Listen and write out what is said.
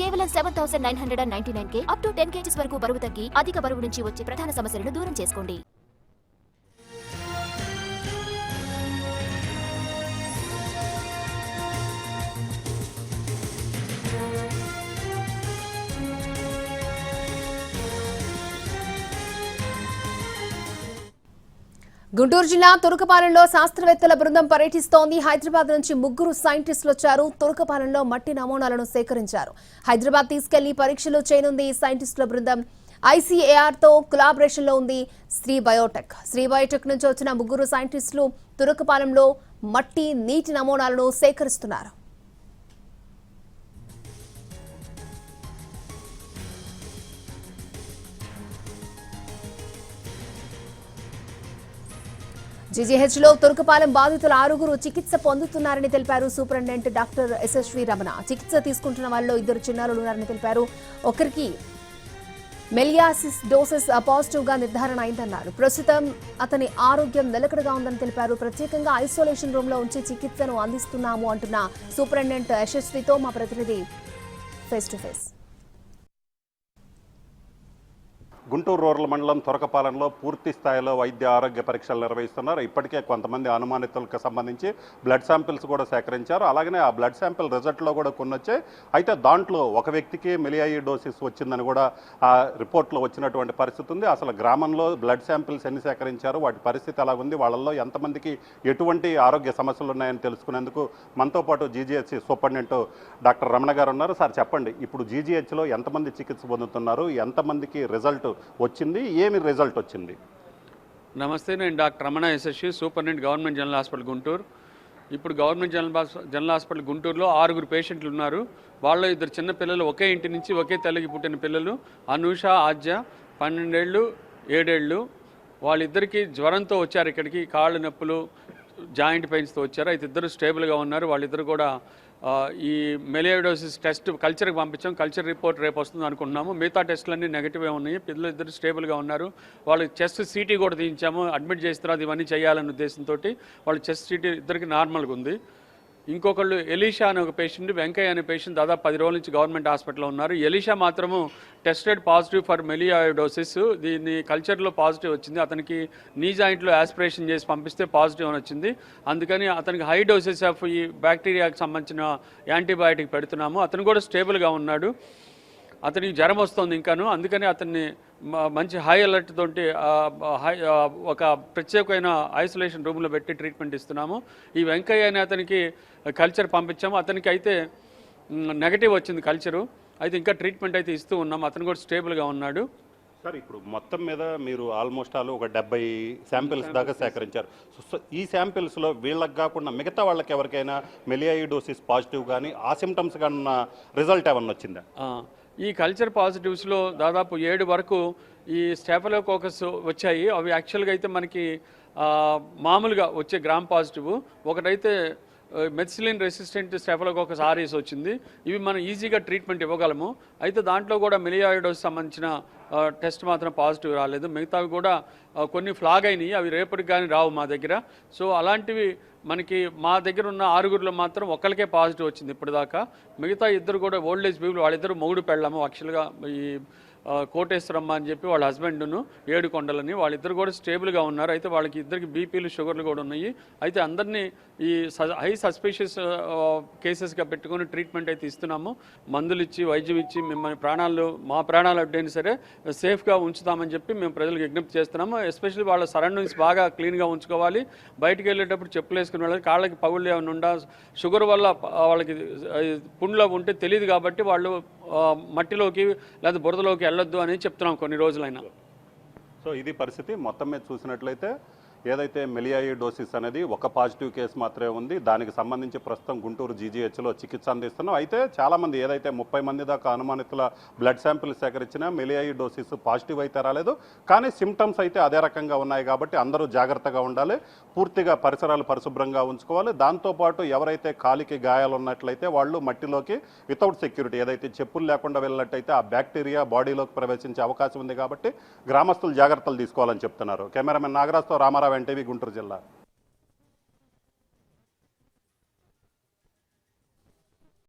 కేవలం 7,999 up to 10 kgs వరకు బరువు తగ్గి అధిక బరువు నుంచి వచ్చే ప్రధాన సమస్యలను దూరం చేసుకోండి. గుంటూరు జిల్లా తురకపాలెంలో శాస్త్రవేత్తల బృందం పర్యటిస్తోంది. హైదరాబాద్ నుంచి 3 సైంటిస్టులు వచ్చారు. తురకపాలెంలో మట్టి నమూనాలను సేకరించారు. హైదరాబాద్ తీసుకెళ్లి పరీక్షలు చేయనుంది. సైంటిస్టుల బృందం ICAR తో కొలాబరేషన్ లో ఉంది శ్రీ బయోటెక్ నుంచి వచ్చిన 3 సైంటిస్టులు తురకపాలెంలో మట్టి నీటి నమూనాలను సేకరిస్తున్నారు. జీజీహెచ్లో తురకపాలెం బాధితుల 6 చికిత్స పొందుతున్నారని తెలిపారు సూపరింటెండెంట్ డాక్టర్ SSV రమణ. చికిత్స తీసుకుంటున్న వాళ్ళలో 2 చిన్నారులు ఉన్నారని తెలిపారు. ఒకరికి మెలియాసిస్ డోసెస్ పాజిటివ్ గా నిర్ధారణ అయిందన్నారు. ప్రస్తుతం అతని ఆరోగ్యం నిలకడగా ఉందని తెలిపారు. ప్రత్యేకంగా ఐసోలేషన్ రూమ్ లో ఉంచి చికిత్సను అందిస్తున్నాము అంటున్న సూపరింటెండెంట్ SSVతో మా ప్రతినిధి face to face. Guntur rural మండలం తురకపాలెంలో పూర్తి స్థాయిలో వైద్య ఆరోగ్య పరీక్షలు నిర్వహిస్తున్నారు. ఇప్పటికే కొంతమంది అనుమానితులకు సంబంధించి బ్లడ్ శాంపిల్స్ కూడా సేకరించారు. అలాగనే ఆ బ్లడ్ శాంపిల్ రిజల్ట్లో కూడా కొన్ని వచ్చాయి. అయితే దాంట్లో ఒక వ్యక్తికి మెలియాయిడోసిస్ వచ్చిందని కూడా ఆ రిపోర్ట్లో వచ్చినటువంటి పరిస్థితి ఉంది. అసలు గ్రామంలో బ్లడ్ శాంపిల్స్ ఎన్ని సేకరించారు, వాటి పరిస్థితి ఎలా ఉంది, వాళ్ళల్లో ఎంతమందికి ఎటువంటి ఆరోగ్య సమస్యలు ఉన్నాయని తెలుసుకునేందుకు మనతో పాటు GGH సూపరింటెండెంట్ డాక్టర్ రమణ గారు ఉన్నారు. సార్ చెప్పండి, ఇప్పుడు GGHలో ఎంతమంది చికిత్స పొందుతున్నారు, ఎంతమందికి రిజల్ట్ వచ్చింది, ఏమి రిజల్ట్ వచ్చింది? నమస్తే, నేను doctor Ramana SSV, superintendent government general hospital Guntur. ఇప్పుడు గవర్నమెంట్ జనరల్ హాస్పిటల్ గుంటూరులో 6 పేషెంట్లు ఉన్నారు. వాళ్ళు 2 చిన్న పిల్లలు, ఒకే ఇంటి నుంచి ఒకే తల్లికి పుట్టిన పిల్లలు, అనూష, ఆద్య, 12 ఏళ్ళు 7 ఏళ్ళు. వాళ్ళిద్దరికీ జ్వరంతో వచ్చారు ఇక్కడికి, కాళ్ళు నొప్పులు, జాయింట్ పెయిన్స్తో వచ్చారు. అయితే 2 స్టేబుల్గా ఉన్నారు. వాళ్ళిద్దరు కూడా ఈ మెలియాయిడోసిస్ టెస్ట్ కల్చర్కి పంపించాం. కల్చర్ రిపోర్ట్ రేపు వస్తుంది అనుకుంటున్నాము. మిగతా టెస్టులన్నీ నెగిటివే ఉన్నాయి. పిల్లలు 2 స్టేబుల్గా ఉన్నారు. వాళ్ళు చెస్ట్ CT కూడా తీయించాము. అడ్మిట్ చేసిన తర్వాత ఇవన్నీ చేయాలనే ఉద్దేశంతో వాళ్ళు చెస్ట్ CT ఇద్దరికి నార్మల్గా ఉంది. ఇంకొకళ్ళు ఎలీషా అనే ఒక పేషెంట్, వెంకయ్య అనే పేషెంట్ దాదాపు 10 రోజుల నుంచి గవర్నమెంట్ హాస్పిటల్లో ఉన్నారు. ఎలీషా మాత్రము టెస్టెడ్ పాజిటివ్ ఫర్ మెలియాయిడోసిస్. దీన్ని కల్చర్లో పాజిటివ్ వచ్చింది. అతనికి నీ జాయింట్లో యాస్పిరేషన్ చేసి పంపిస్తే పాజిటివ్ అని వచ్చింది. అందుకని అతనికి హై డోసెస్ ఆఫ్ ఈ బ్యాక్టీరియాకి సంబంధించిన యాంటీబయాటిక్ పెడుతున్నాము. అతను కూడా స్టేబుల్గా ఉన్నాడు. అతనికి జ్వరం వస్తుంది ఇంకాను. అందుకని అతన్ని మంచి హై అలర్ట్ తోటి ఒక ప్రత్యేకమైన ఐసోలేషన్ రూమ్లో పెట్టి ట్రీట్మెంట్ ఇస్తున్నాము. ఈ వెంకయ్య అనే అతనికి కల్చర్ పంపించాము. అతనికి అయితే నెగటివ్ వచ్చింది కల్చరు. అయితే ఇంకా ట్రీట్మెంట్ అయితే ఇస్తూ ఉన్నాము. అతను కూడా స్టేబుల్గా ఉన్నాడు. సార్, ఇప్పుడు మొత్తం మీద మీరు ఆల్మోస్ట్ ఒక 70 శాంపిల్స్ దాకా సేకరించారు. సో ఈ శాంపిల్స్లో వీళ్ళకి కాకుండా మిగతా వాళ్ళకి ఎవరికైనా మెలియాయిడోసిస్ పాజిటివ్ కానీ ఆ సిమ్టమ్స్ కానీ ఉన్న రిజల్ట్ ఏమన్నా వచ్చిందా? ఈ కల్చర్ పాజిటివ్స్లో దాదాపు 7 వరకు ఈ స్టెఫిలోకోకస్ వచ్చాయి. అవి యాక్చువల్గా అయితే మనకి మామూలుగా వచ్చే గ్రామ్ పాజిటివ్. ఒకటైతే మెథిసిలిన్ రెసిస్టెంట్ స్టెఫిలోకోకస్ ఆరిస్ వచ్చింది. ఇవి మనం ఈజీగా ట్రీట్మెంట్ ఇవ్వగలము. అయితే దాంట్లో కూడా మెలియాయిడోసిస్ సంబంధించిన టెస్ట్ మాత్రం పాజిటివ్ రాలేదు. మిగతావి కూడా కొన్ని ఫ్లాగ్ అయినాయి. అవి రేపటికి కానీ రావు మా దగ్గర. సో అలాంటివి మనకి మా దగ్గర ఉన్న 6 మాత్రం ఒక్కరికే పాజిటివ్ వచ్చింది ఇప్పటిదాకా. మిగతా 2 కూడా ఓల్డ్ ఏజ్ పీపుల్. వాళ్ళిద్దరు మొగుడు పెళ్ళాము. యాక్చువల్గా ఈ కోటేశ్వరమ్మ అని చెప్పి వాళ్ళ హస్బెండ్ను, ఏడుకొండలని, వాళ్ళిద్దరు కూడా స్టేబుల్గా ఉన్నారు. అయితే వాళ్ళకి ఇద్దరికి బీపీలు, షుగర్లు కూడా ఉన్నాయి. అయితే అందరినీ ఈ హై సస్పిషియస్ కేసెస్గా పెట్టుకొని ట్రీట్మెంట్ అయితే ఇస్తున్నాము. మందులు ఇచ్చి, వైద్యం ఇచ్చి మిమ్మల్ని మా ప్రాణాలు అడ్డైనా సరే సేఫ్గా ఉంచుతామని చెప్పి మేము ప్రజలకు విజ్ఞప్తి చేస్తున్నాము. ఎస్పెషల్లీ వాళ్ళ సరౌండింగ్స్ బాగా క్లీన్గా ఉంచుకోవాలి. బయటికి వెళ్ళేటప్పుడు చెప్పులు వేసుకుని వెళ్ళాలి. కాళ్ళకి పగుళ్ళు ఏమైనా ఉండా, షుగర్ వల్ల వాళ్ళకి పుండ్లో ఉంటే తెలియదు కాబట్టి వాళ్ళు మట్టిలోకి లేదా బురదలోకి వెళ్ళొద్దు అని చెప్తున్నాం కొన్ని రోజులైనా. సో ఇది పరిస్థితి. మొత్తం మీద చూసినట్లయితే ఏదైతే మెలియాయిడోసిస్ అనేది ఒక పాజిటివ్ కేసు మాత్రమే ఉంది. దానికి సంబంధించి ప్రస్తుతం గుంటూరు GGHలో చికిత్స అందిస్తున్నాం. అయితే చాలామంది ఏదైతే 30 మంది దాకా అనుమానితుల బ్లడ్ శాంపిల్ సేకరించినా మెలియాయిడోసిస్ పాజిటివ్ అయితే రాలేదు. కానీ సిమ్టమ్స్ అయితే అదే రకంగా ఉన్నాయి. కాబట్టి అందరూ జాగ్రత్తగా ఉండాలి. పూర్తిగా పరిసరాలు పరిశుభ్రంగా ఉంచుకోవాలి. దాంతోపాటు ఎవరైతే కాలికి గాయాలు ఉన్నట్లయితే వాళ్ళు మట్టిలోకి వితౌట్ సెక్యూరిటీ, ఏదైతే చెప్పులు లేకుండా వెళ్ళినట్టయితే ఆ బ్యాక్టీరియా బాడీలోకి ప్రవేశించే అవకాశం ఉంది. కాబట్టి గ్రామస్తులు జాగ్రత్తలు తీసుకోవాలని చెప్తున్నారు. కెమెరామెన్ నాగరాజ్తో రామారావు, NTV, గుంటూరు జిల్లా.